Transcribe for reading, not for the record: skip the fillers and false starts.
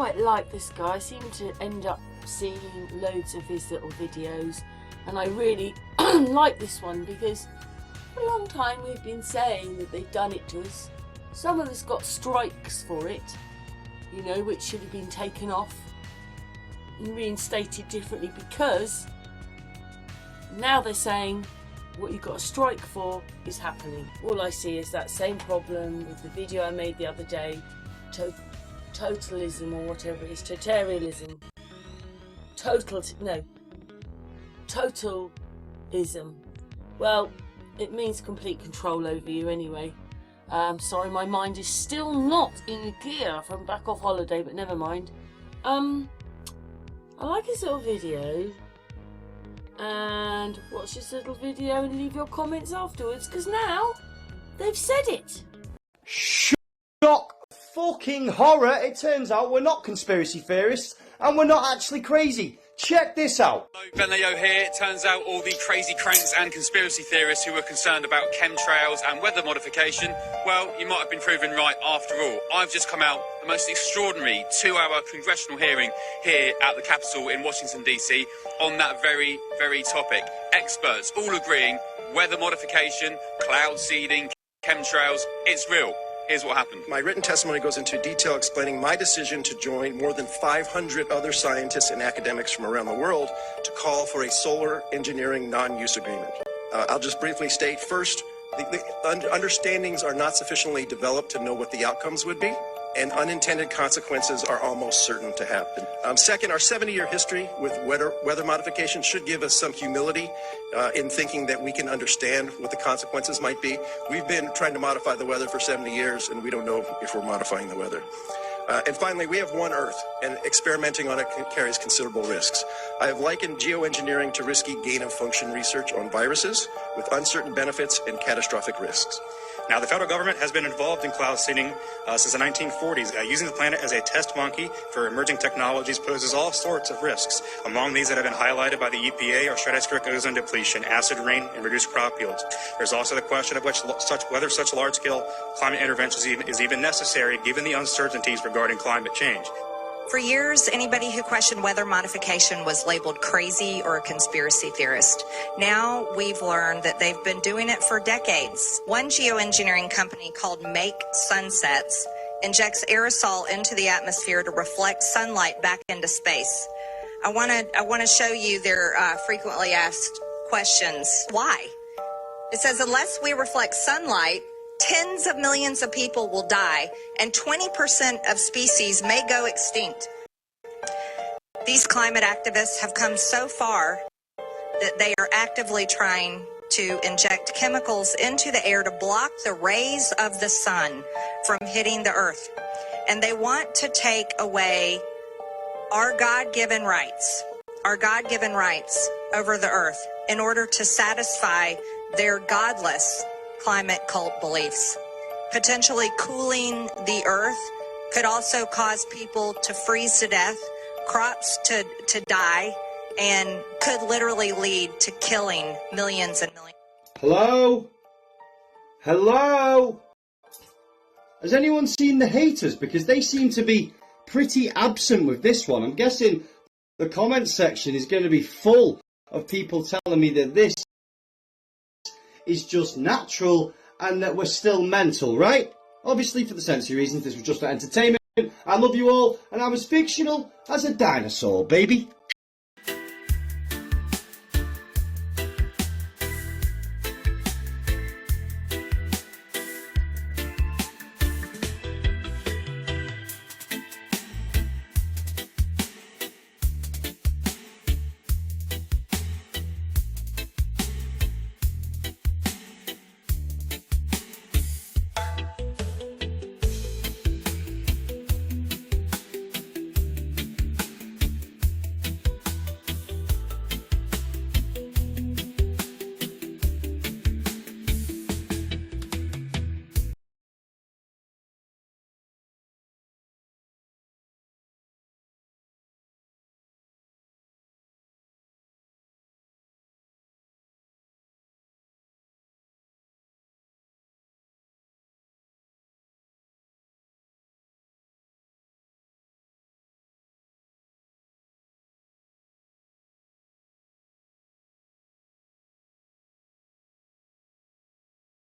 quite like this guy. I seem to end up seeing loads of his little videos, and I really like this one because for a long time we've been saying that they've done it to us. Some of us got strikes for it, you know, which should have been taken off and reinstated differently, because now they're saying what you got a strike for is happening. All I see is that same problem with the video I made the other day, totalism or whatever it is, totalitarianism, totalism. Well, it means complete control over you anyway. Sorry, my mind is still not in gear from back off holiday, but never mind. I like his little video, and watch this little video and leave your comments afterwards, because now they've said it. Shock fucking horror, it turns out we're not conspiracy theorists, and we're not actually crazy. Check this out. Ben Leo here. It turns out all the crazy cranks and conspiracy theorists who were concerned about chemtrails and weather modification, well, you might have been proven right after all. I've just come out the most extraordinary 2-hour congressional hearing here at the Capitol in Washington, D.C. on that very, very topic. Experts all agreeing weather modification, cloud seeding, chemtrails, it's real. Here's what happened. My written testimony goes into detail explaining my decision to join more than 500 other scientists and academics from around the world to call for a solar engineering non-use agreement. I'll just briefly state first, the understandings are not sufficiently developed to know what the outcomes would be, and unintended consequences are almost certain to happen. Second, our 70-year history with weather modification should give us some humility in thinking that we can understand what the consequences might be. We've been trying to modify the weather for 70 years, and we don't know if we're modifying the weather. And finally, we have one Earth, and experimenting on it carries considerable risks. I have likened geoengineering to risky gain-of-function research on viruses with uncertain benefits and catastrophic risks. Now, the federal government has been involved in cloud seeding since the 1940s. Using the planet as a test monkey for emerging technologies poses all sorts of risks. Among these that have been highlighted by the EPA are stratospheric ozone depletion, acid rain, and reduced crop yields. There's also the question of whether such large-scale climate interventions is even necessary given the uncertainties regarding climate change. For years, anybody who questioned weather modification was labeled crazy or a conspiracy theorist. Now we've learned that they've been doing it for decades. One geoengineering company called Make Sunsets injects aerosol into the atmosphere to reflect sunlight back into space. I want to show you their frequently asked questions. Why? It says, unless we reflect sunlight, tens of millions of people will die, and 20% of species may go extinct. These climate activists have come so far that they are actively trying to inject chemicals into the air to block the rays of the sun from hitting the earth. And they want to take away our God-given rights over the earth in order to satisfy their godless climate cult beliefs. Potentially cooling the earth could also cause people to freeze to death, crops to die, and could literally lead to killing millions and millions. Hello? Hello? Has anyone seen the haters? Because they seem to be pretty absent with this one. I'm guessing the comment section is going to be full of people telling me that this is just natural and that we're still mental, right? Obviously, for the sensory reasons, this was just for entertainment. I love you all, and I'm as fictional as a dinosaur, baby.